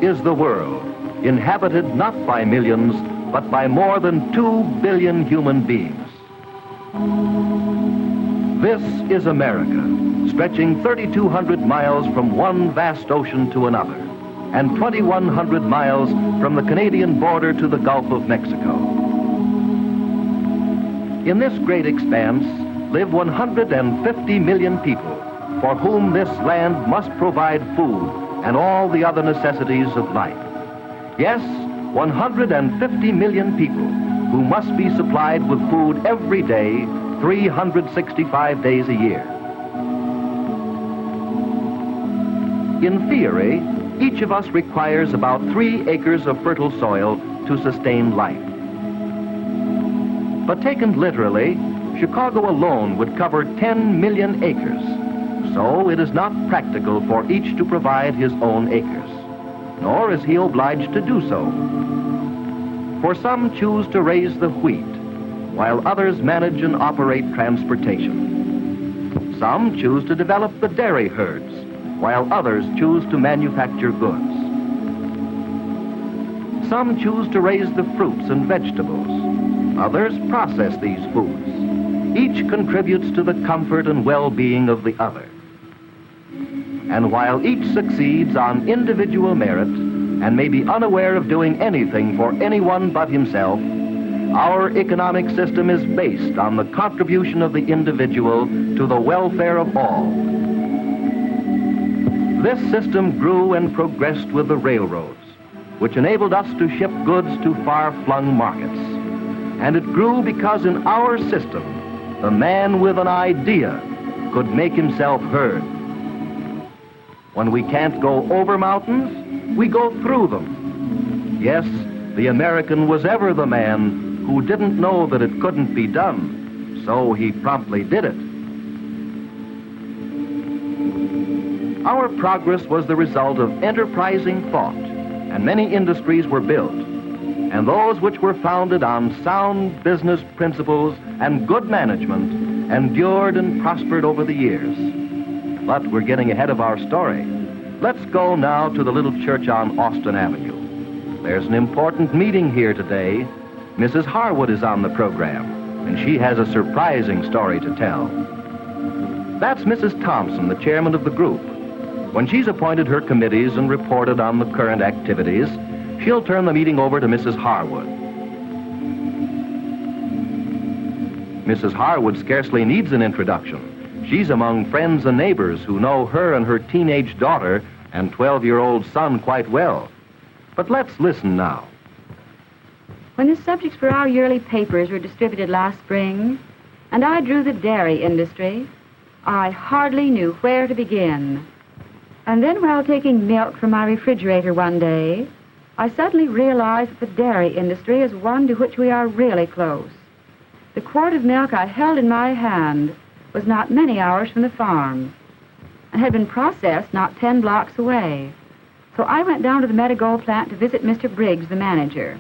is the world, inhabited not by millions, but by more than 2 billion human beings. This is America, stretching 3,200 miles from one vast ocean to another, and 2,100 miles from the Canadian border to the Gulf of Mexico. In this great expanse live 150 million people, for whom this land must provide food and all the other necessities of life. Yes, 150 million people who must be supplied with food every day, 365 days a year. In theory, each of us requires about 3 acres of fertile soil to sustain life. But taken literally, Chicago alone would cover 10 million acres. So it is not practical for each to provide his own acres, nor is he obliged to do so. For some choose to raise the wheat, while others manage and operate transportation. Some choose to develop the dairy herds, while others choose to manufacture goods. Some choose to raise the fruits and vegetables. Others process these foods. Each contributes to the comfort and well-being of the other. And while each succeeds on individual merit and may be unaware of doing anything for anyone but himself, our economic system is based on the contribution of the individual to the welfare of all. This system grew and progressed with the railroads, which enabled us to ship goods to far-flung markets. And it grew because in our system, the man with an idea could make himself heard. When we can't go over mountains, we go through them. Yes, the American was ever the man who didn't know that it couldn't be done, so he promptly did it. Our progress was the result of enterprising thought, and many industries were built, and those which were founded on sound business principles and good management endured and prospered over the years. But we're getting ahead of our story. Let's go now to the little church on Austin Avenue. There's an important meeting here today. Mrs. Harwood is on the program, and she has a surprising story to tell. That's Mrs. Thompson, the chairman of the group. When she's appointed her committees and reported on the current activities, she'll turn the meeting over to Mrs. Harwood. Mrs. Harwood scarcely needs an introduction. She's among friends and neighbors who know her and her teenage daughter and 12-year-old son quite well. But let's listen now. When the subjects for our yearly papers were distributed last spring, and I drew the dairy industry, I hardly knew where to begin. And then while taking milk from my refrigerator one day, I suddenly realized that the dairy industry is one to which we are really close. The quart of milk I held in my hand was not many hours from the farm and had been processed not 10 blocks away. So I went down to the Meadow Gold plant to visit Mr. Briggs, the manager.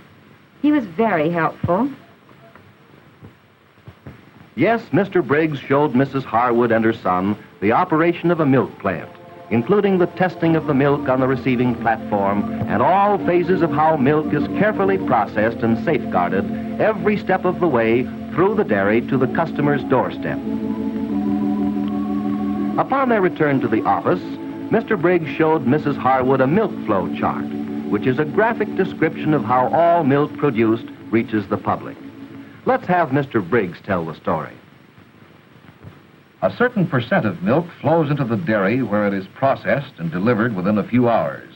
He was very helpful. Yes, Mr. Briggs showed Mrs. Harwood and her son the operation of a milk plant, including the testing of the milk on the receiving platform and all phases of how milk is carefully processed and safeguarded every step of the way through the dairy to the customer's doorstep. Upon their return to the office, Mr. Briggs showed Mrs. Harwood a milk flow chart, which is a graphic description of how all milk produced reaches the public. Let's have Mr. Briggs tell the story. A certain percent of milk flows into the dairy where it is processed and delivered within a few hours.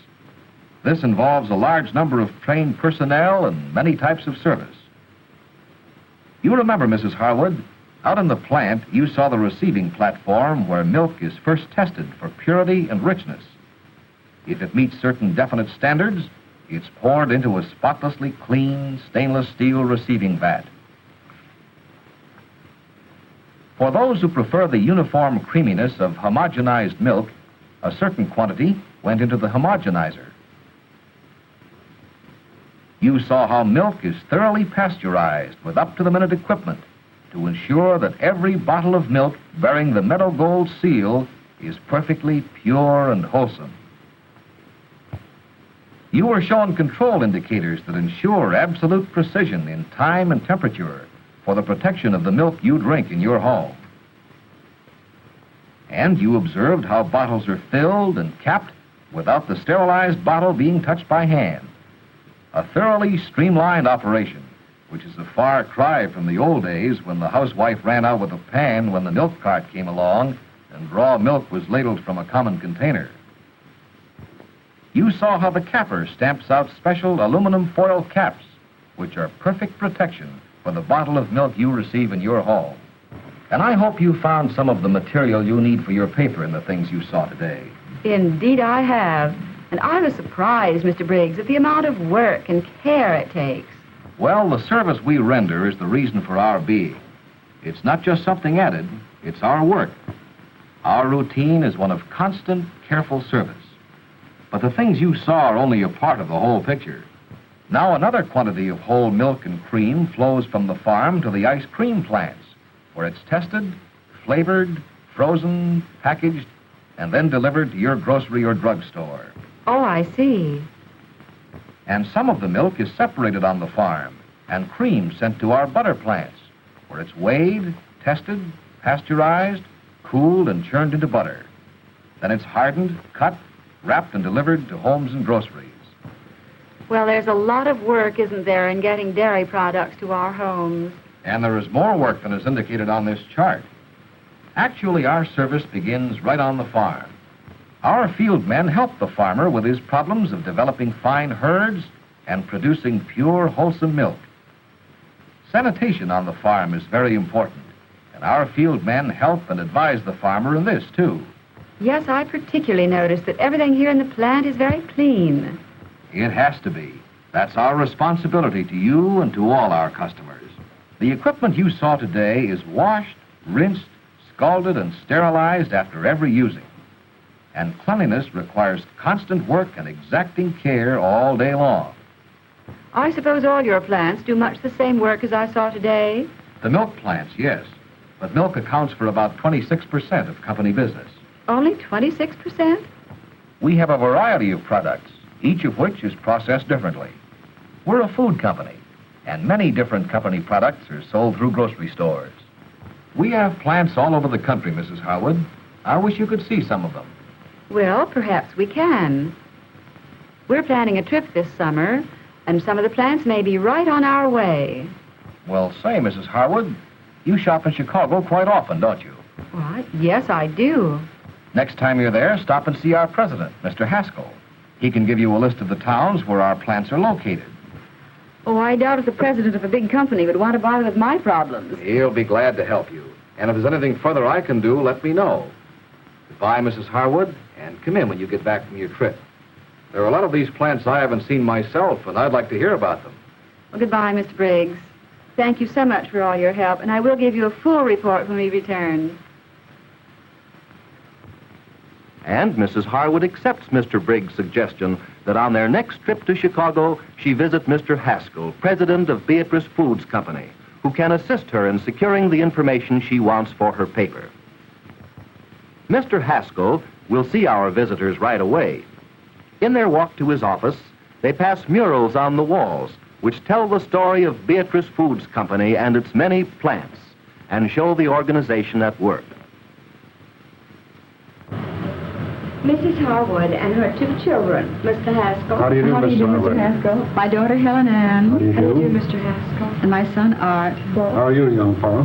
This involves a large number of trained personnel and many types of service. You remember, Mrs. Harwood, out in the plant, you saw the receiving platform where milk is first tested for purity and richness. If it meets certain definite standards, it's poured into a spotlessly clean stainless steel receiving vat. For those who prefer the uniform creaminess of homogenized milk, a certain quantity went into the homogenizer. You saw how milk is thoroughly pasteurized with up-to-the-minute equipment to ensure that every bottle of milk bearing the Meadow Gold seal is perfectly pure and wholesome. You were shown control indicators that ensure absolute precision in time and temperature for the protection of the milk you drink in your home. And you observed how bottles are filled and capped without the sterilized bottle being touched by hand. A thoroughly streamlined operation, which is a far cry from the old days when the housewife ran out with a pan when the milk cart came along and raw milk was ladled from a common container. You saw how the capper stamps out special aluminum foil caps, which are perfect protection for the bottle of milk you receive in your home. And I hope you found some of the material you need for your paper in the things you saw today. Indeed I have. And I was surprised, Mr. Briggs, at the amount of work and care it takes. Well, the service we render is the reason for our being. It's not just something added, it's our work. Our routine is one of constant, careful service. But the things you saw are only a part of the whole picture. Now another quantity of whole milk and cream flows from the farm to the ice cream plants, where it's tested, flavored, frozen, packaged, and then delivered to your grocery or drugstore. Oh, I see. And some of the milk is separated on the farm, and cream sent to our butter plants, where it's weighed, tested, pasteurized, cooled, and churned into butter. Then it's hardened, cut, wrapped, and delivered to homes and groceries. Well, there's a lot of work, isn't there, in getting dairy products to our homes? And there is more work than is indicated on this chart. Actually, our service begins right on the farm. Our field men help the farmer with his problems of developing fine herds and producing pure, wholesome milk. Sanitation on the farm is very important, and our field men help and advise the farmer in this, too. Yes, I particularly noticed that everything here in the plant is very clean. It has to be. That's our responsibility to you and to all our customers. The equipment you saw today is washed, rinsed, scalded, and sterilized after every using. And cleanliness requires constant work and exacting care all day long. I suppose all your plants do much the same work as I saw today? The milk plants, yes. But milk accounts for about 26% of company business. Only 26%? We have a variety of products, each of which is processed differently. We're a food company, and many different company products are sold through grocery stores. We have plants all over the country, Mrs. Harwood. I wish you could see some of them. Well, perhaps we can. We're planning a trip this summer, and some of the plants may be right on our way. Well, say, Mrs. Harwood, you shop in Chicago quite often, don't you? What? Yes, I do. Next time you're there, stop and see our president, Mr. Haskell. He can give you a list of the towns where our plants are located. Oh, I doubt if the president of a big company would want to bother with my problems. He'll be glad to help you. And if there's anything further I can do, let me know. Goodbye, Mrs. Harwood, and come in when you get back from your trip. There are a lot of these plants I haven't seen myself, and I'd like to hear about them. Well, goodbye, Mr. Briggs. Thank you so much for all your help, and I will give you a full report when we return. And Mrs. Harwood accepts Mr. Briggs' suggestion that on their next trip to Chicago, she visit Mr. Haskell, president of Beatrice Foods Company, who can assist her in securing the information she wants for her paper. Mr. Haskell will see our visitors right away. In their walk to his office, they pass murals on the walls, which tell the story of Beatrice Foods Company and its many plants, and show the organization at work. Mrs. Harwood and her two children, Mr. Haskell. How do you do, How do you do, Mr. Mr. Harwood? Haskell? My daughter, Helen Ann. How do you do? Mr. Haskell? And my son, Art. How are you, young fellow?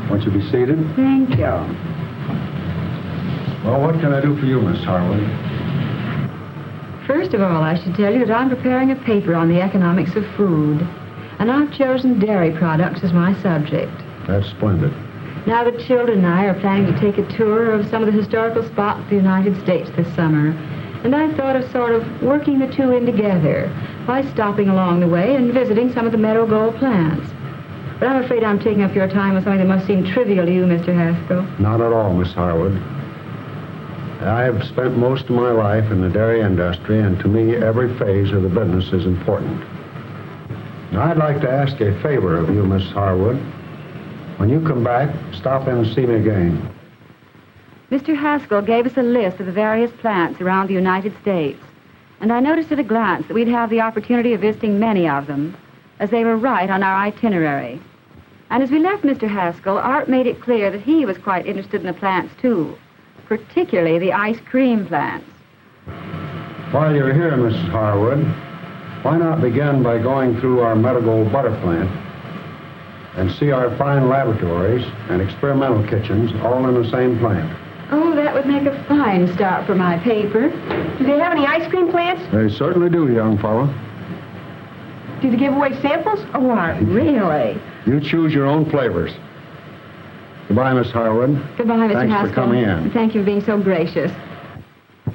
Won't you be seated? Thank you. Well, what can I do for you, Miss Harwood? First of all, I should tell you that I'm preparing a paper on the economics of food, and I've chosen dairy products as my subject. That's splendid. Now, the children and I are planning to take a tour of some of the historical spots of the United States this summer, and I thought of sort of working the two in together by stopping along the way and visiting some of the Meadow Gold plants. But I'm afraid I'm taking up your time with something that must seem trivial to you, Mr. Haskell. Not at all, Miss Harwood. I have spent most of my life in the dairy industry, and to me, every phase of the business is important. Now, I'd like to ask a favor of you, Miss Harwood. When you come back, stop in and see me again. Mr. Haskell gave us a list of the various plants around the United States, and I noticed at a glance that we'd have the opportunity of visiting many of them, as they were right on our itinerary. And as we left Mr. Haskell, Art made it clear that he was quite interested in the plants, too, particularly the ice cream plants. While you're here, Mrs. Harwood, why not begin by going through our Meadow Gold butter plant and see our fine laboratories and experimental kitchens all in the same plant? Oh, that would make a fine start for my paper. Do they have any ice cream plants? They certainly do, young fellow. Do they give away samples? Oh, Art, really? You choose your own flavors. Goodbye, Miss Harwood. Goodbye, Mr. Thanks Haskell. for coming in. Thank you for being so gracious.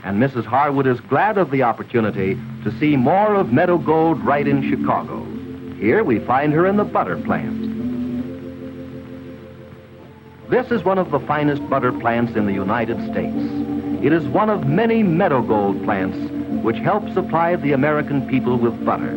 And Mrs. Harwood is glad of the opportunity to see more of Meadow Gold right in Chicago. Here we find her in the butter plant. This is one of the finest butter plants in the United States. It is one of many Meadow Gold plants which help supply the American people with butter.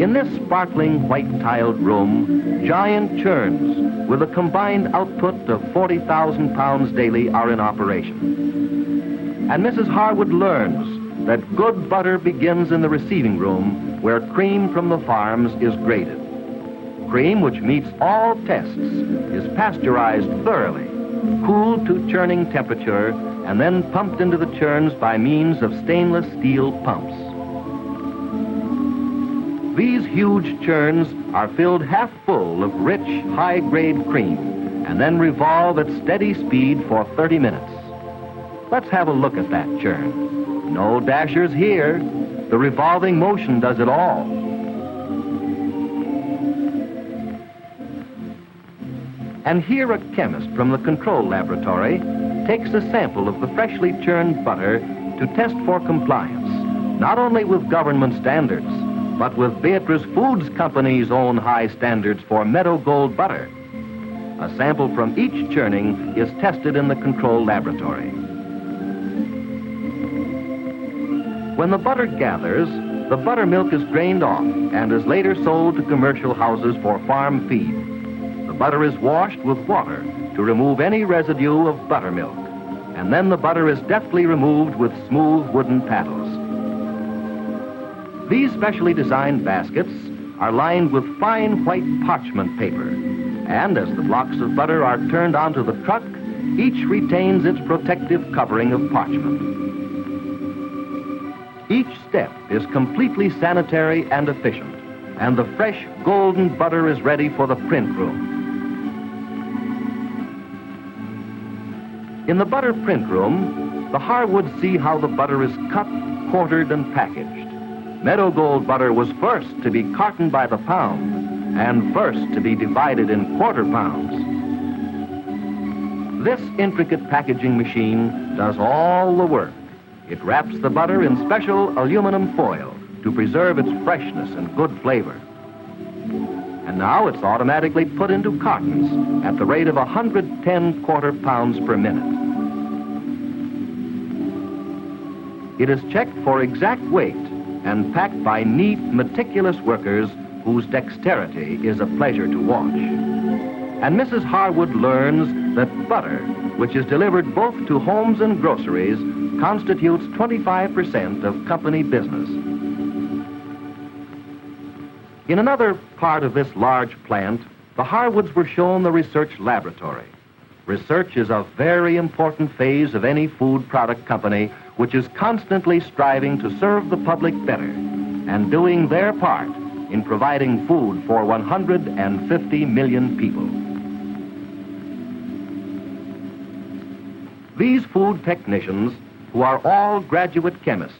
In this sparkling white-tiled room, giant churns with a combined output of 40,000 pounds daily are in operation. And Mrs. Harwood learns that good butter begins in the receiving room where cream from the farms is graded. Cream, which meets all tests, is pasteurized thoroughly, cooled to churning temperature, and then pumped into the churns by means of stainless steel pumps. These huge churns are filled half full of rich, high-grade cream, and then revolve at steady speed for 30 minutes. Let's have a look at that churn. No dashers here. The revolving motion does it all. And here a chemist from the control laboratory takes a sample of the freshly churned butter to test for compliance, not only with government standards, but with Beatrice Foods Company's own high standards for Meadow Gold butter. A sample from each churning is tested in the control laboratory. When the butter gathers, the buttermilk is drained off and is later sold to commercial houses for farm feed. The butter is washed with water to remove any residue of buttermilk, and then the butter is deftly removed with smooth wooden paddles. These specially designed baskets are lined with fine white parchment paper, and as the blocks of butter are turned onto the truck, each retains its protective covering of parchment. Each step is completely sanitary and efficient, and the fresh golden butter is ready for the print room. In the butter print room, the Harwoods see how the butter is cut, quartered, and packaged. Meadow Gold butter was first to be cartoned by the pound and first to be divided in quarter pounds. This intricate packaging machine does all the work. It wraps the butter in special aluminum foil to preserve its freshness and good flavor. And now it's automatically put into cartons at the rate of 110 quarter pounds per minute. It is checked for exact weight and packed by neat, meticulous workers whose dexterity is a pleasure to watch. And Mrs. Harwood learns that butter, which is delivered both to homes and groceries, constitutes 25% of company business. In another part of this large plant, the Harwoods were shown the research laboratory. Research is a very important phase of any food product company which is constantly striving to serve the public better and doing their part in providing food for 150 million people. These food technicians, who are all graduate chemists,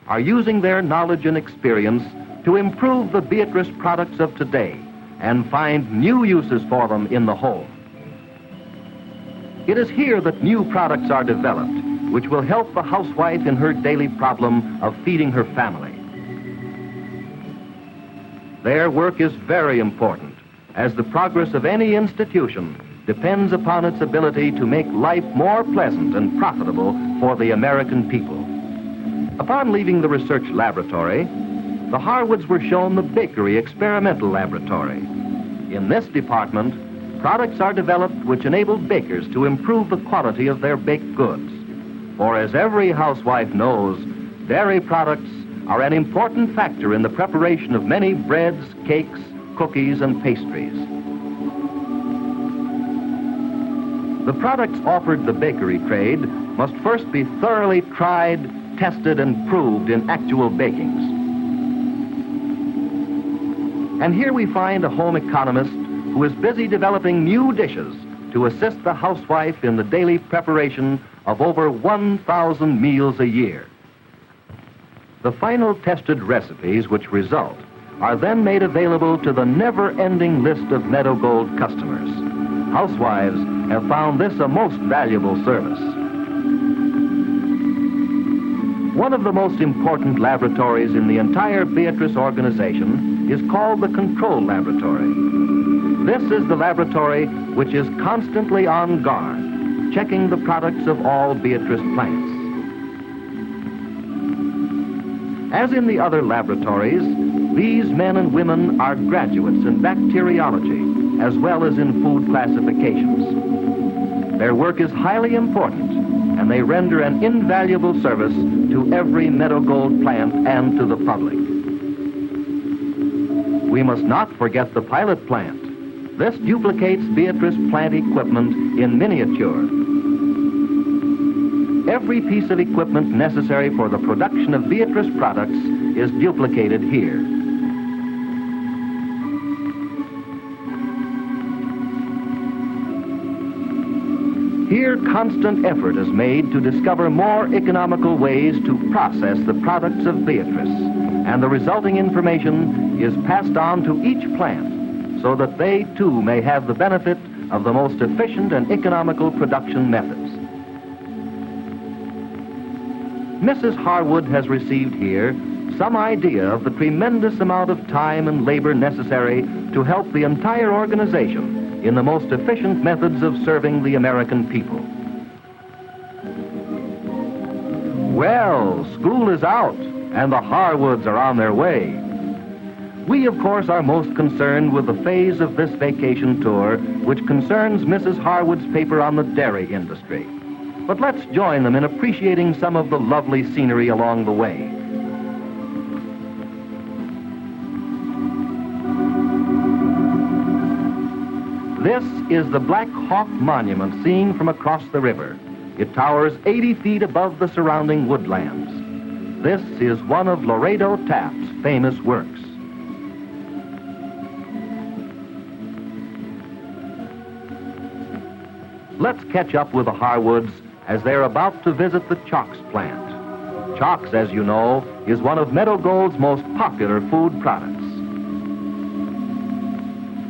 are using their knowledge and experience to improve the Beatrice products of today and find new uses for them in the home. It is here that new products are developed, which will help the housewife in her daily problem of feeding her family. Their work is very important, as the progress of any institution depends upon its ability to make life more pleasant and profitable for the American people. Upon leaving the research laboratory, the Harwoods were shown the bakery experimental laboratory. In this department, products are developed which enable bakers to improve the quality of their baked goods. For as every housewife knows, Dairy products are an important factor in the preparation of many breads, cakes, cookies, and pastries. The products offered the bakery trade must first be thoroughly tried, tested, and proved in actual bakings. And here we find a home economist who is busy developing new dishes to assist the housewife in the daily preparation of over 1,000 meals a year. The final tested recipes which result are then made available to the never-ending list of Meadow Gold customers. Housewives have found this a most valuable service. One of the most important laboratories in the entire Beatrice organization is called the Control Laboratory. This is the laboratory which is constantly on guard, checking the products of all Beatrice plants. As in the other laboratories, these men and women are graduates in bacteriology as well as in food classifications. Their work is highly important, and they render an invaluable service to every Meadow Gold plant and to the public. We must not forget the pilot plant. This duplicates Beatrice plant equipment in miniature. Every piece of equipment necessary for the production of Beatrice products is duplicated here. Here, constant effort is made to discover more economical ways to process the products of Beatrice, and the resulting information is passed on to each plant so that they too may have the benefit of the most efficient and economical production methods. Mrs. Harwood has received here some idea of the tremendous amount of time and labor necessary to help the entire organization in the most efficient methods of serving the American people. Well, school is out, and the Harwoods are on their way. We, of course, are most concerned with the phase of this vacation tour which concerns Mrs. Harwood's paper on the dairy industry. But let's join them in appreciating some of the lovely scenery along the way. This is the Black Hawk Monument seen from across the river. It towers 80 feet above the surrounding woodlands. This is one of Laredo Taft's famous works. Let's catch up with the Harwoods as they're about to visit the Chocs plant. Chocs, as you know, is one of Meadow Gold's most popular food products.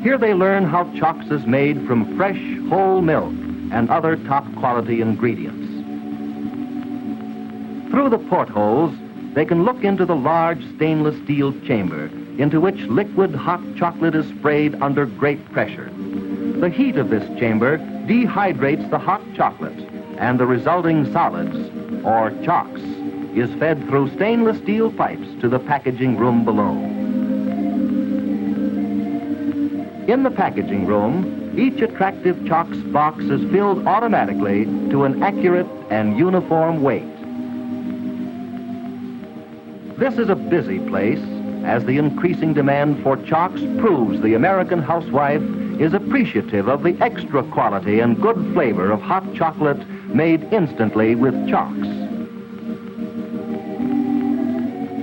Here they learn how Chocs is made from fresh, whole milk and other top-quality ingredients. Through the portholes, they can look into the large stainless steel chamber into which liquid hot chocolate is sprayed under great pressure. The heat of this chamber dehydrates the hot chocolate, and the resulting solids, or Chocs, is fed through stainless steel pipes to the packaging room below. In the packaging room, each attractive Chocs box is filled automatically to an accurate and uniform weight. This is a busy place, as the increasing demand for Chocs proves the American housewife is appreciative of the extra quality and good flavor of hot chocolate made instantly with Chocs.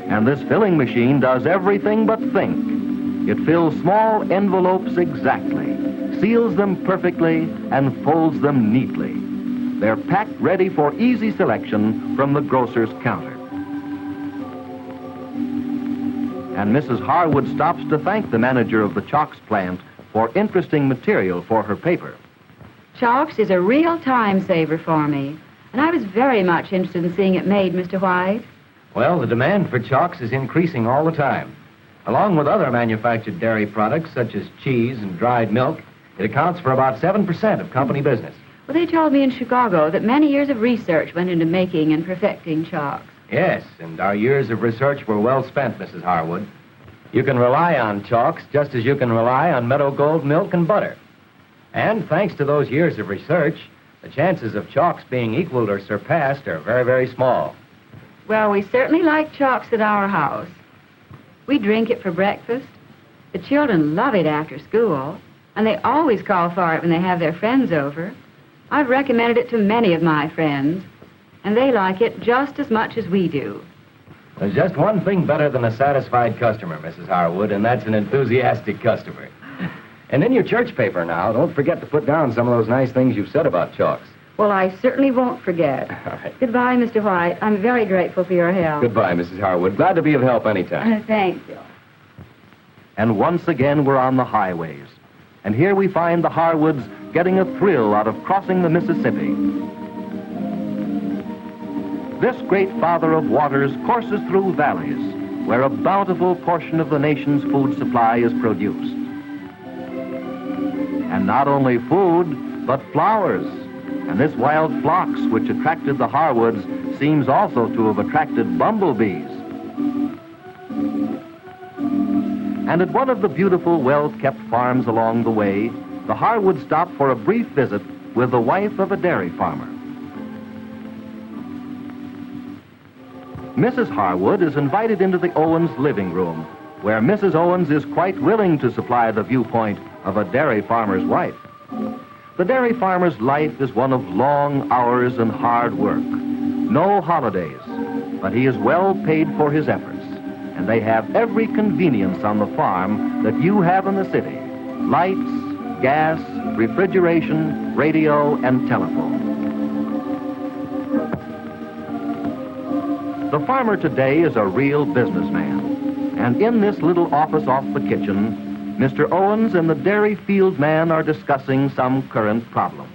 And this filling machine does everything but think. It fills small envelopes exactly, seals them perfectly, and folds them neatly. They're packed ready for easy selection from the grocer's counter. And Mrs. Harwood stops to thank the manager of the Chocs plant for interesting material for her paper. Chocs is a real time saver for me, and I was very much interested in seeing it made, Mr. White. Well, the demand for Chocs is increasing all the time. Along with other manufactured dairy products, such as cheese and dried milk, it accounts for about 7% of company business. Well, they told me in Chicago that many years of research went into making and perfecting Chocs. Yes, and our years of research were well spent, Mrs. Harwood. You can rely on Chocs just as you can rely on Meadow Gold milk and butter. And thanks to those years of research, the chances of Chocs being equaled or surpassed are very, very small. Well, we certainly like chalks at our house. We drink it for breakfast. The children love it after school, and they always call for it when they have their friends over. I've recommended it to many of my friends, and they like it just as much as we do. There's just one thing better than a satisfied customer, Mrs. Harwood, and that's an enthusiastic customer. And in your church paper now, don't forget to put down some of those nice things you've said about chalks. Well, I certainly won't forget. All right. Goodbye, Mr. White. I'm very grateful for your help. Goodbye, Mrs. Harwood. Glad to be of help anytime. Thank you. And once again, we're on the highways. And here we find the Harwoods getting a thrill out of crossing the Mississippi. This great father of waters courses through valleys where a bountiful portion of the nation's food supply is produced. And not only food, but flowers. And this wild phlox, which attracted the Harwoods, seems also to have attracted bumblebees. And at one of the beautiful, well-kept farms along the way, the Harwoods stopped for a brief visit with the wife of a dairy farmer. Mrs. Harwood is invited into the Owens living room, where Mrs. Owens is quite willing to supply the viewpoint of a dairy farmer's wife. The dairy farmer's life is one of long hours and hard work. No holidays, but he is well paid for his efforts, and they have every convenience on the farm that you have in the city: lights, gas, refrigeration, radio, and telephone. The farmer today is a real businessman, and in this little office off the kitchen, Mr. Owens and the dairy field man are discussing some current problem.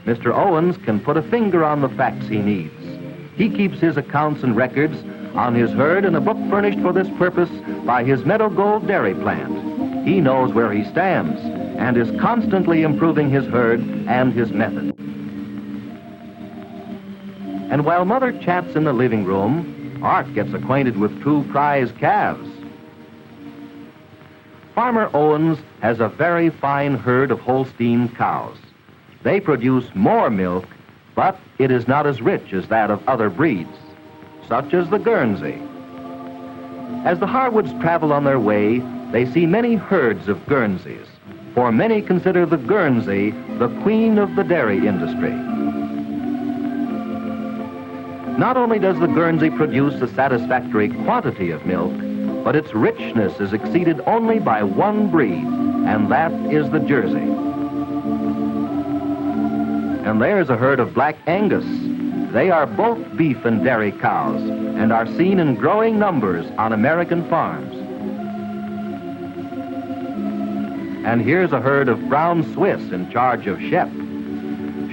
Mr. Owens can put a finger on the facts he needs. He keeps his accounts and records on his herd in a book furnished for this purpose by his Meadow Gold dairy plant. He knows where he stands and is constantly improving his herd and his method. And while Mother chats in the living room, Art gets acquainted with two prize calves. Farmer Owens has a very fine herd of Holstein cows. They produce more milk, but it is not as rich as that of other breeds, such as the Guernsey. As the Harwoods travel on their way, they see many herds of Guernseys, for many consider the Guernsey the queen of the dairy industry. Not only does the Guernsey produce a satisfactory quantity of milk, but its richness is exceeded only by one breed, and that is the Jersey. And there's a herd of Black Angus. They are both beef and dairy cows and are seen in growing numbers on American farms. And here's a herd of brown Swiss in charge of Shep.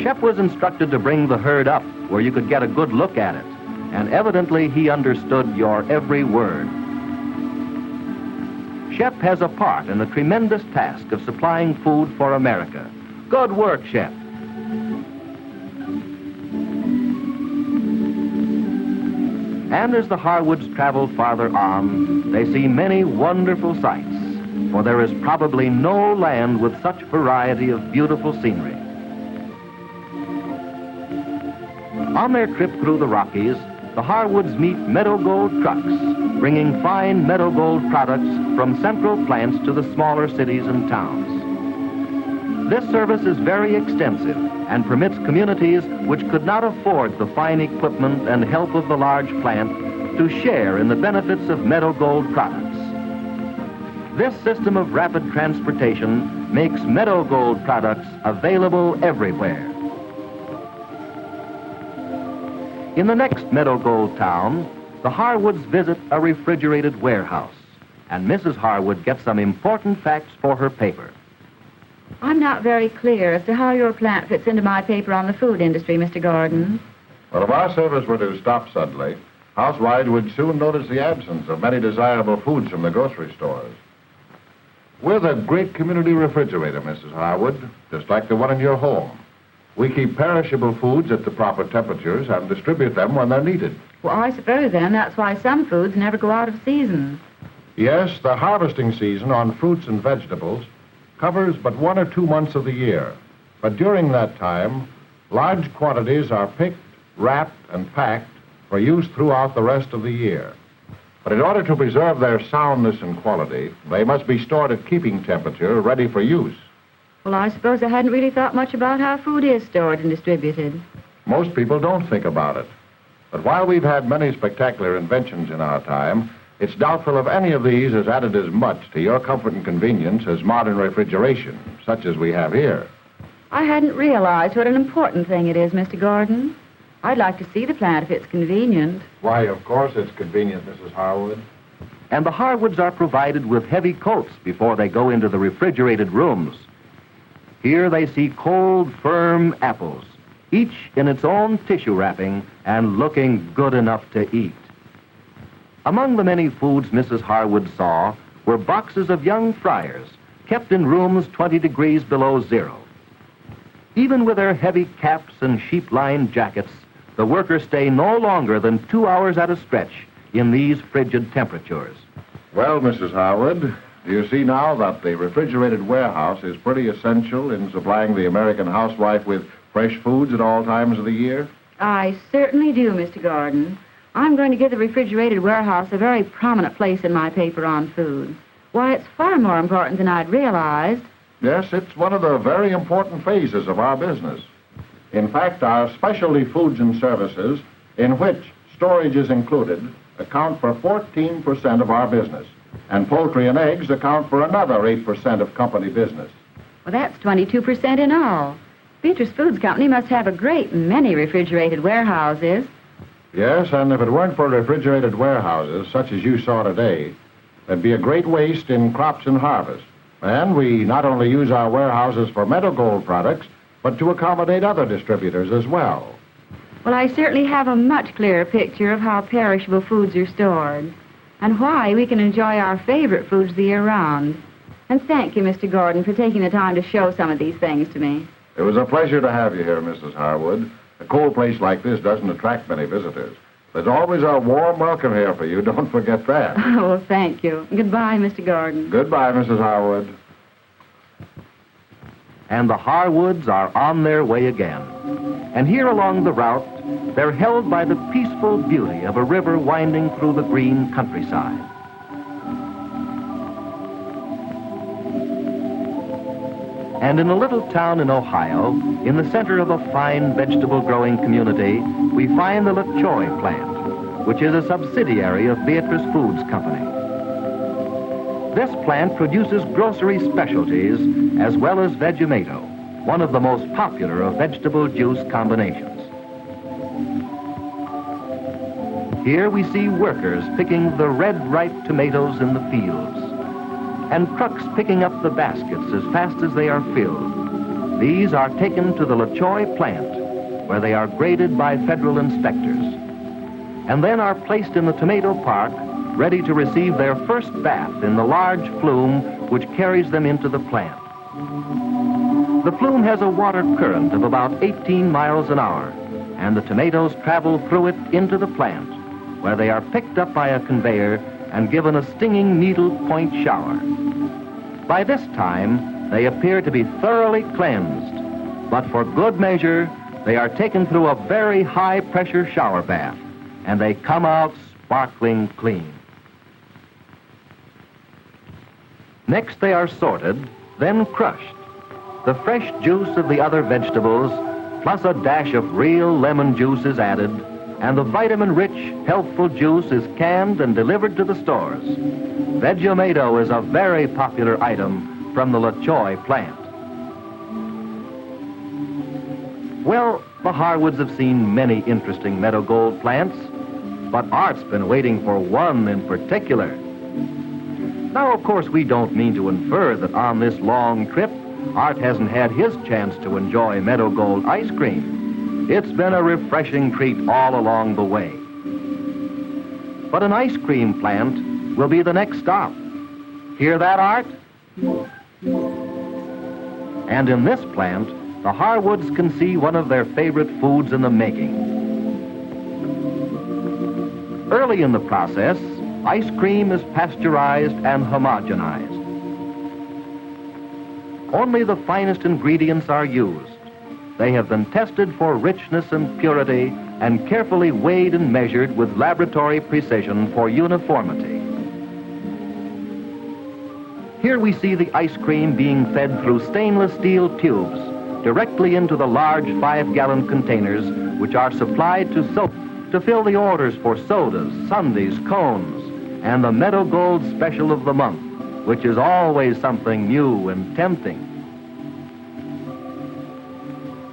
Shep was instructed to bring the herd up where you could get a good look at it, and evidently he understood your every word. Shep has a part in the tremendous task of supplying food for America. Good work, Shep. And as the Harwoods travel farther on, they see many wonderful sights, for there is probably no land with such variety of beautiful scenery. On their trip through the Rockies, the Harwoods meet Meadow Gold trucks, bringing fine Meadow Gold products from central plants to the smaller cities and towns. This service is very extensive and permits communities which could not afford the fine equipment and help of the large plant to share in the benefits of Meadow Gold products. This system of rapid transportation makes Meadow Gold products available everywhere. In the next Meadow Gold town, the Harwoods visit a refrigerated warehouse, and Mrs. Harwood gets some important facts for her paper. I'm not very clear as to how your plant fits into my paper on the food industry, Mr. Gordon. Well, if our service were to stop suddenly, housewives would soon notice the absence of many desirable foods from the grocery stores. We're the great community refrigerator, Mrs. Harwood, just like the one in your home. We keep perishable foods at the proper temperatures and distribute them when they're needed. Well, I suppose then that's why some foods never go out of season. Yes, the harvesting season on fruits and vegetables covers but 1 or 2 months of the year. But during that time, large quantities are picked, wrapped, and packed for use throughout the rest of the year. But in order to preserve their soundness and quality, they must be stored at keeping temperature, ready for use. Well, I suppose I hadn't really thought much about how food is stored and distributed. Most people don't think about it. But while we've had many spectacular inventions in our time, it's doubtful if any of these has added as much to your comfort and convenience as modern refrigeration, such as we have here. I hadn't realized what an important thing it is, Mr. Gordon. I'd like to see the plant if it's convenient. Why, of course it's convenient, Mrs. Harwood. And the Harwoods are provided with heavy coats before they go into the refrigerated rooms. Here they see cold, firm apples, each in its own tissue wrapping and looking good enough to eat. Among the many foods Mrs. Harwood saw were boxes of young friars kept in rooms 20 degrees below zero. Even with their heavy caps and sheep-lined jackets, the workers stay no longer than 2 hours at a stretch in these frigid temperatures. Well, Mrs. Harwood, do you see now that the refrigerated warehouse is pretty essential in supplying the American housewife with fresh foods at all times of the year? I certainly do, Mr. Gordon. I'm going to give the refrigerated warehouse a very prominent place in my paper on food. Why, it's far more important than I'd realized. Yes, it's one of the very important phases of our business. In fact, our specialty foods and services, in which storage is included, account for 14% of our business. And poultry and eggs account for another 8% of company business. Well, that's 22% in all. Beatrice Foods Company must have a great many refrigerated warehouses. Yes, and if it weren't for refrigerated warehouses, such as you saw today, there'd be a great waste in crops and harvest. And we not only use our warehouses for Meadow Gold products, but to accommodate other distributors as well. Well, I certainly have a much clearer picture of how perishable foods are stored and why we can enjoy our favorite foods the year round. And thank you, Mr. Gordon, for taking the time to show some of these things to me. It was a pleasure to have you here, Mrs. Harwood. A cold place like this doesn't attract many visitors. There's always a warm welcome here for you. Don't forget that. Oh, well, thank you. Goodbye, Mr. Gordon. Goodbye, Mrs. Harwood. And the Harwoods are on their way again. And here along the route, they're held by the peaceful beauty of a river winding through the green countryside. And in a little town in Ohio, in the center of a fine vegetable-growing community, we find the LaChoy plant, which is a subsidiary of Beatrice Foods Company. This plant produces grocery specialties as well as Vegemato, one of the most popular of vegetable juice combinations. Here we see workers picking the red ripe tomatoes in the fields, and trucks picking up the baskets as fast as they are filled. These are taken to the LaChoy plant, where they are graded by federal inspectors, and then are placed in the tomato park, ready to receive their first bath in the large flume which carries them into the plant. The flume has a water current of about 18 miles an hour, and the tomatoes travel through it into the plant, where they are picked up by a conveyor and given a stinging needle point shower. By this time, they appear to be thoroughly cleansed, but for good measure, they are taken through a very high-pressure shower bath, and they come out sparkling clean. Next, they are sorted, then crushed. The fresh juice of the other vegetables, plus a dash of real lemon juice is added, and the vitamin-rich, healthful juice is canned and delivered to the stores. Vegemato is a very popular item from the LaChoy plant. Well, the Harwoods have seen many interesting Meadow Gold plants, but Art's been waiting for one in particular. Now, of course, we don't mean to infer that on this long trip, Art hasn't had his chance to enjoy Meadow Gold ice cream. It's been a refreshing treat all along the way. But an ice cream plant will be the next stop. Hear that, Art? And in this plant, the Harwoods can see one of their favorite foods in the making. Early in the process, ice cream is pasteurized and homogenized. Only the finest ingredients are used. They have been tested for richness and purity and carefully weighed and measured with laboratory precision for uniformity. Here we see the ice cream being fed through stainless steel tubes directly into the large 5-gallon containers, which are supplied to fill the orders for sodas, sundaes, cones, and the Meadow Gold special of the month, which is always something new and tempting.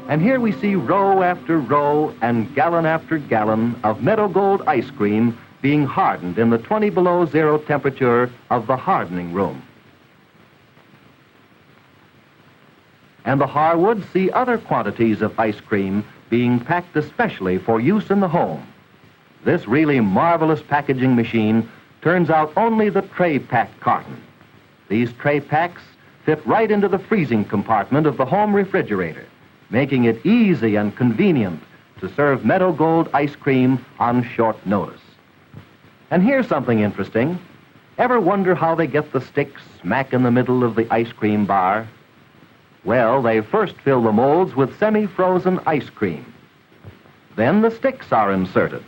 And here we see row after row and gallon after gallon of Meadow Gold ice cream being hardened in the 20 below zero temperature of the hardening room. And the Harwoods see other quantities of ice cream being packed especially for use in the home. This really marvelous packaging machine turns out only the tray pack carton. These tray packs fit right into the freezing compartment of the home refrigerator, making it easy and convenient to serve Meadow Gold ice cream on short notice. And here's something interesting. Ever wonder how they get the stick smack in the middle of the ice cream bar? Well, they first fill the molds with semi-frozen ice cream. Then the sticks are inserted.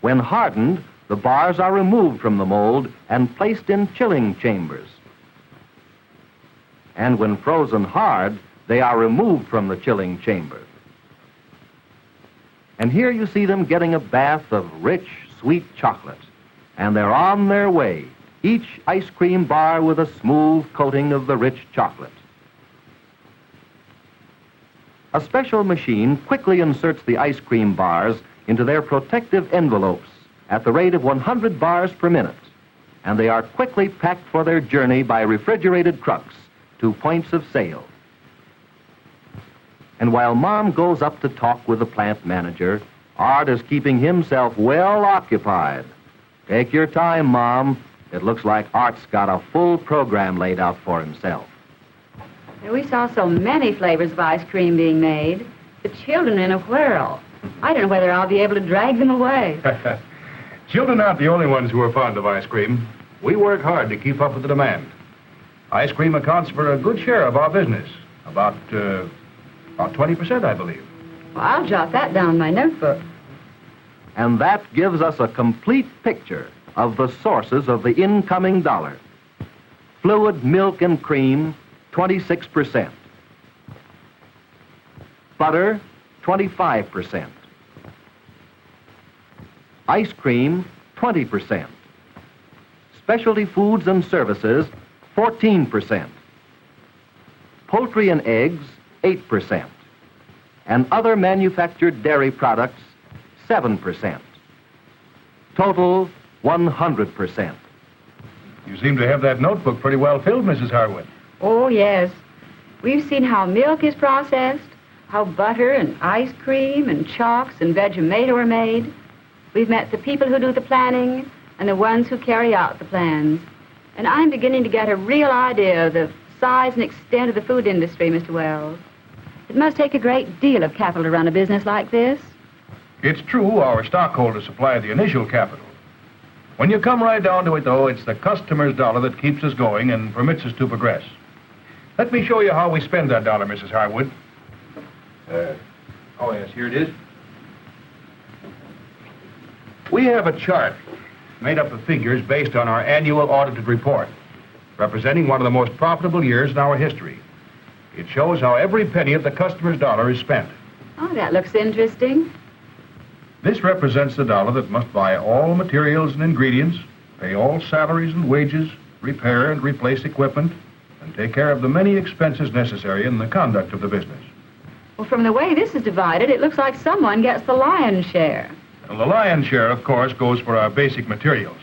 When hardened, the bars are removed from the mold and placed in chilling chambers. And when frozen hard, they are removed from the chilling chamber. And here you see them getting a bath of rich, sweet chocolate. And they're on their way, each ice cream bar with a smooth coating of the rich chocolate. A special machine quickly inserts the ice cream bars into their protective envelopes at the rate of 100 bars per minute, and they are quickly packed for their journey by refrigerated trucks to points of sale. And while Mom goes up to talk with the plant manager, Art is keeping himself well occupied. Take your time, Mom. It looks like Art's got a full program laid out for himself. We saw so many flavors of ice cream being made. The children in a whirl. I don't know whether I'll be able to drag them away. Children aren't the only ones who are fond of ice cream. We work hard to keep up with the demand. Ice cream accounts for a good share of our business. About 20%, I believe. Well, I'll jot that down in my notebook. And that gives us a complete picture of the sources of the incoming dollar. Fluid milk and cream, 26%. Butter, 25%. Ice cream, 20%. Specialty foods and services, 14%. Poultry and eggs, 8%. And other manufactured dairy products, 7%. Total, 100%. You seem to have that notebook pretty well filled, Mrs. Harwood. Oh, yes. We've seen how milk is processed, how butter and ice cream and chalks and Vegemate are made. We've met the people who do the planning and the ones who carry out the plans. And I'm beginning to get a real idea of the size and extent of the food industry, Mr. Wells. It must take a great deal of capital to run a business like this. It's true our stockholders supply the initial capital. When you come right down to it, though, it's the customer's dollar that keeps us going and permits us to progress. Let me show you how we spend that dollar, Mrs. Harwood. Oh, yes, here it is. We have a chart made up of figures based on our annual audited report, representing one of the most profitable years in our history. It shows how every penny of the customer's dollar is spent. Oh, that looks interesting. This represents the dollar that must buy all materials and ingredients, pay all salaries and wages, repair and replace equipment, and take care of the many expenses necessary in the conduct of the business. Well, from the way this is divided, it looks like someone gets the lion's share. Well, the lion's share, of course, goes for our basic materials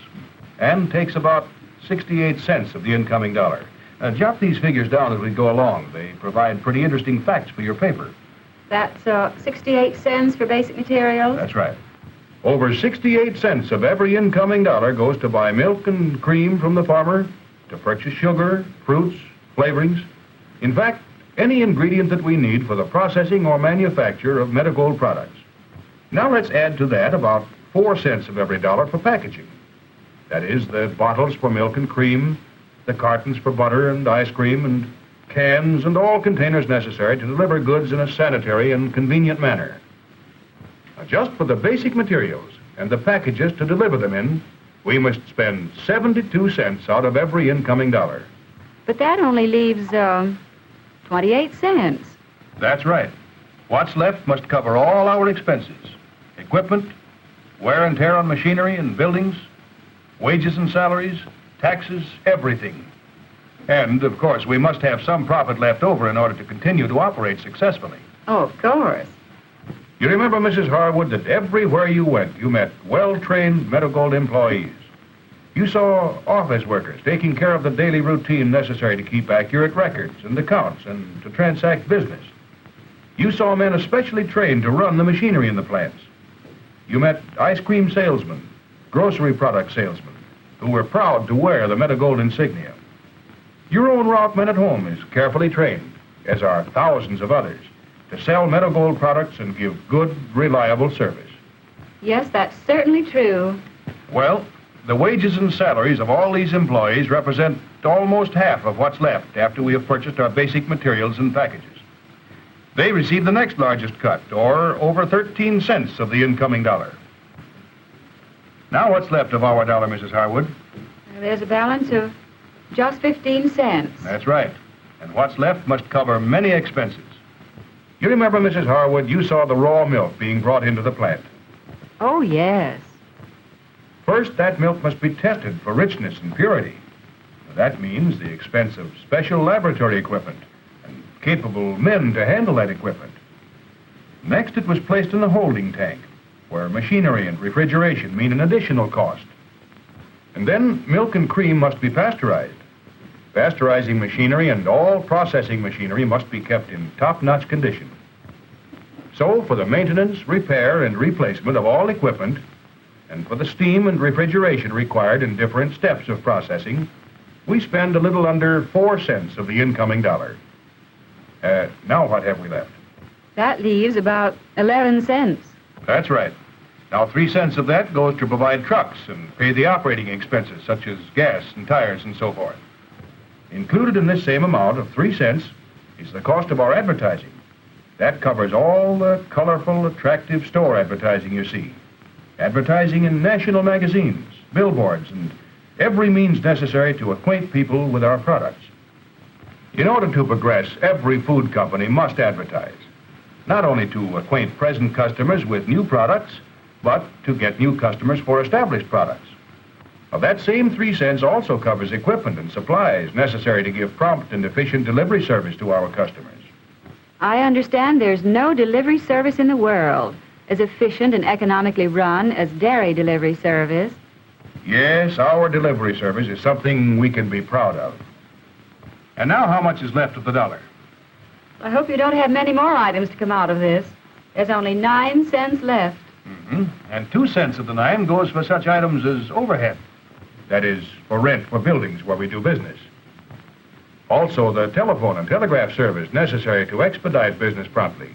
and takes about 68 cents of the incoming dollar. Jot these figures down as we go along. They provide pretty interesting facts for your paper. That's 68 cents for basic materials? That's right. Over 68 cents of every incoming dollar goes to buy milk and cream from the farmer, to purchase sugar, fruits, flavorings. In fact, any ingredient that we need for the processing or manufacture of Meadow Gold products. Now let's add to that about 4 cents of every dollar for packaging. That is, the bottles for milk and cream, the cartons for butter and ice cream, and cans and all containers necessary to deliver goods in a sanitary and convenient manner. Just for the basic materials and the packages to deliver them in, we must spend 72 cents out of every incoming dollar. But that only leaves, 28 cents. That's right. What's left must cover all our expenses. Equipment, wear and tear on machinery and buildings, wages and salaries, taxes, everything. And, of course, we must have some profit left over in order to continue to operate successfully. Oh, of course. You remember, Mrs. Harwood, that everywhere you went, you met well-trained Meadow Gold employees. You saw office workers taking care of the daily routine necessary to keep accurate records and accounts and to transact business. You saw men especially trained to run the machinery in the plants. You met ice cream salesmen, grocery product salesmen, who were proud to wear the Meadow Gold insignia. Your own rockman at home is carefully trained, as are thousands of others, to sell Meadow Gold products and give good, reliable service. Yes, that's certainly true. Well, the wages and salaries of all these employees represent almost half of what's left after we have purchased our basic materials and packages. They receive the next largest cut, or over 13 cents of the incoming dollar. Now what's left of our dollar, Mrs. Harwood? There's a balance of just 15 cents. That's right. And what's left must cover many expenses. You remember, Mrs. Harwood, you saw the raw milk being brought into the plant. Oh, yes. First, that milk must be tested for richness and purity. That means the expense of special laboratory equipment and capable men to handle that equipment. Next, it was placed in a holding tank, where machinery and refrigeration mean an additional cost. And then milk and cream must be pasteurized. Pasteurizing machinery and all processing machinery must be kept in top-notch condition. So, for the maintenance, repair, and replacement of all equipment, and for the steam and refrigeration required in different steps of processing, we spend a little under 4 cents of the incoming dollar. Now what have we left? That leaves about 11 cents. That's right. Now 3 cents of that goes to provide trucks and pay the operating expenses, such as gas and tires and so forth. Included in this same amount of 3 cents is the cost of our advertising. That covers all the colorful, attractive store advertising you see. Advertising in national magazines, billboards, and every means necessary to acquaint people with our products. In order to progress, every food company must advertise, not only to acquaint present customers with new products, but to get new customers for established products. Now, that same 3 cents also covers equipment and supplies necessary to give prompt and efficient delivery service to our customers. I understand there's no delivery service in the world as efficient and economically run as dairy delivery service. Yes, our delivery service is something we can be proud of. And now how much is left of the dollar? I hope you don't have many more items to come out of this. There's only 9 cents left. And 2 cents of the 9 goes for such items as overhead. That is, for rent for buildings where we do business. Also, the telephone and telegraph service necessary to expedite business promptly.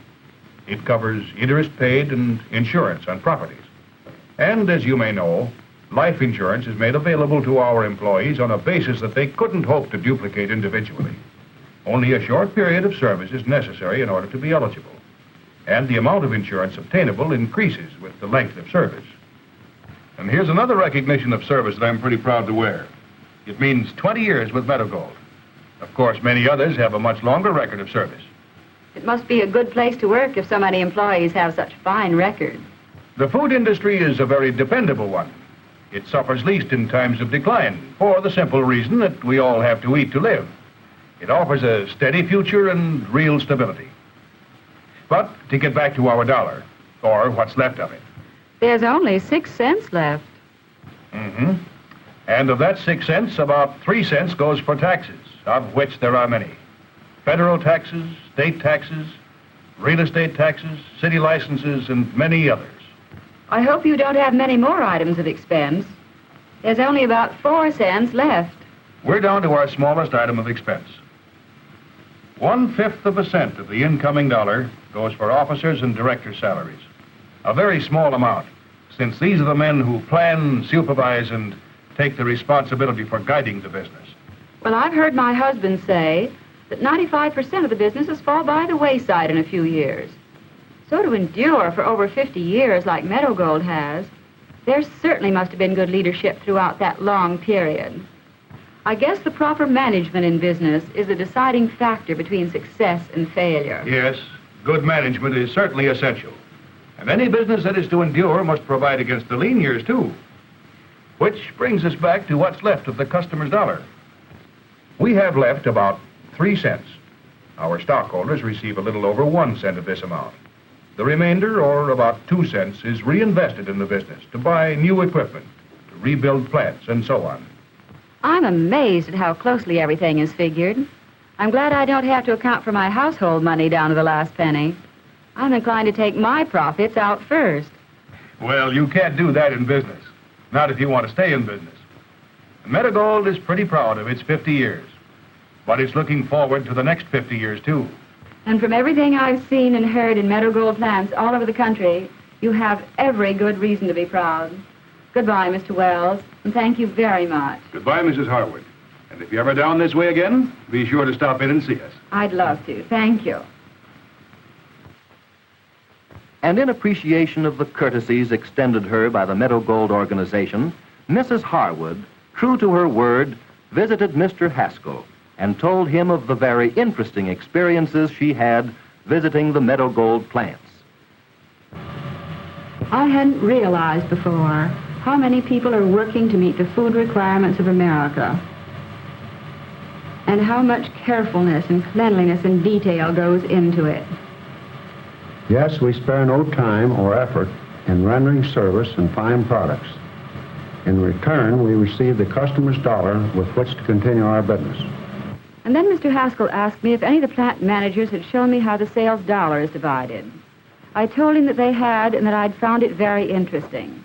It covers interest paid and insurance on properties. And, as you may know, life insurance is made available to our employees on a basis that they couldn't hope to duplicate individually. Only a short period of service is necessary in order to be eligible. And the amount of insurance obtainable increases with the length of service. And here's another recognition of service that I'm pretty proud to wear. It means 20 years with Meadow Gold. Of course, many others have a much longer record of service. It must be a good place to work if so many employees have such fine records. The food industry is a very dependable one. It suffers least in times of decline, for the simple reason that we all have to eat to live. It offers a steady future and real stability. But to get back to our dollar, or what's left of it. There's only 6 cents left. And of that 6 cents, about 3 cents goes for taxes, of which there are many. Federal taxes, state taxes, real estate taxes, city licenses, and many others. I hope you don't have many more items of expense. There's only about 4 cents left. We're down to our smallest item of expense. 1/5 of a cent of the incoming dollar goes for officers and directors' salaries. A very small amount, since these are the men who plan, supervise, and take the responsibility for guiding the business. Well, I've heard my husband say that 95% of the businesses fall by the wayside in a few years. So to endure for over 50 years like Meadow Gold has, there certainly must have been good leadership throughout that long period. I guess the proper management in business is the deciding factor between success and failure. Yes, good management is certainly essential. And any business that is to endure must provide against the lean years, too. Which brings us back to what's left of the customer's dollar. We have left about 3 cents. Our stockholders receive a little over 1 cent of this amount. The remainder, or about 2 cents, is reinvested in the business to buy new equipment, to rebuild plants, and so on. I'm amazed at how closely everything is figured. I'm glad I don't have to account for my household money down to the last penny. I'm inclined to take my profits out first. Well, you can't do that in business. Not if you want to stay in business. Meadow Gold is pretty proud of its 50 years. But it's looking forward to the next 50 years, too. And from everything I've seen and heard in Meadow Gold plants all over the country, you have every good reason to be proud. Goodbye, Mr. Wells, and thank you very much. Goodbye, Mrs. Harwood. And if you're ever down this way again, be sure to stop in and see us. I'd love to. Thank you. And in appreciation of the courtesies extended her by the Meadow Gold organization, Mrs. Harwood, true to her word, visited Mr. Haskell and told him of the very interesting experiences she had visiting the Meadow Gold plants. I hadn't realized before how many people are working to meet the food requirements of America, and how much carefulness and cleanliness and detail goes into it. Yes, we spare no time or effort in rendering service and fine products. In return, we receive the customer's dollar with which to continue our business. And then Mr. Haskell asked me if any of the plant managers had shown me how the sales dollar is divided. I told him that they had and that I'd found it very interesting.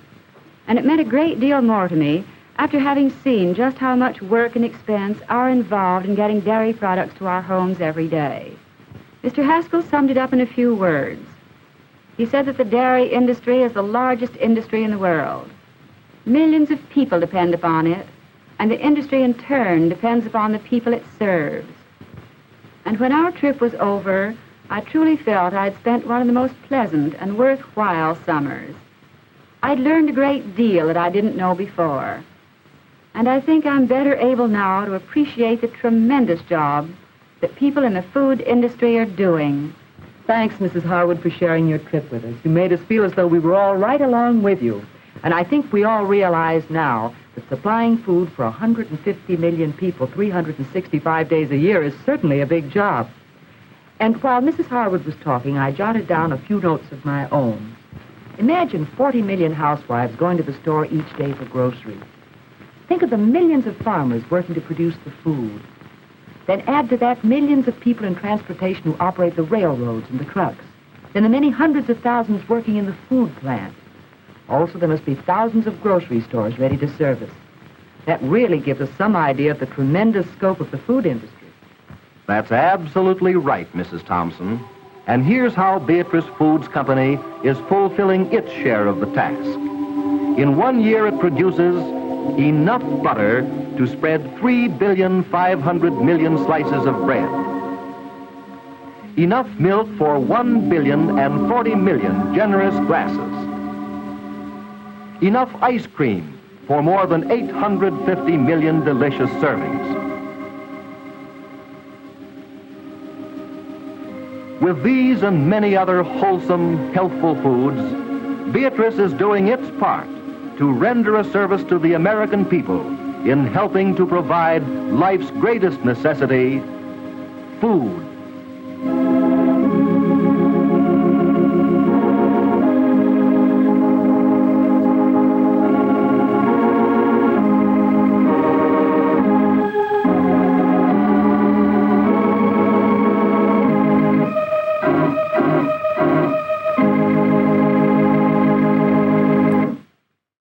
And it meant a great deal more to me after having seen just how much work and expense are involved in getting dairy products to our homes every day. Mr. Haskell summed it up in a few words. He said that the dairy industry is the largest industry in the world. Millions of people depend upon it, and the industry in turn depends upon the people it serves. And when our trip was over, I truly felt I'd spent one of the most pleasant and worthwhile summers. I'd learned a great deal that I didn't know before. And I think I'm better able now to appreciate the tremendous job that people in the food industry are doing. Thanks, Mrs. Harwood, for sharing your trip with us. You made us feel as though we were all right along with you. And I think we all realize now that supplying food for 150 million people 365 days a year is certainly a big job. And while Mrs. Harwood was talking, I jotted down a few notes of my own. Imagine 40 million housewives going to the store each day for groceries. Think of the millions of farmers working to produce the food. Then add to that millions of people in transportation who operate the railroads and the trucks. Then the many hundreds of thousands working in the food plants. Also, there must be thousands of grocery stores ready to serve us. That really gives us some idea of the tremendous scope of the food industry. That's absolutely right, Mrs. Thompson. And here's how Beatrice Foods Company is fulfilling its share of the task. In 1 year, it produces enough butter to spread 3,500,000,000 slices of bread. Enough milk for 1,040,000,000 generous glasses. Enough ice cream for more than 850 million delicious servings. With these and many other wholesome, healthful foods, Beatrice is doing its part to render a service to the American people in helping to provide life's greatest necessity, food.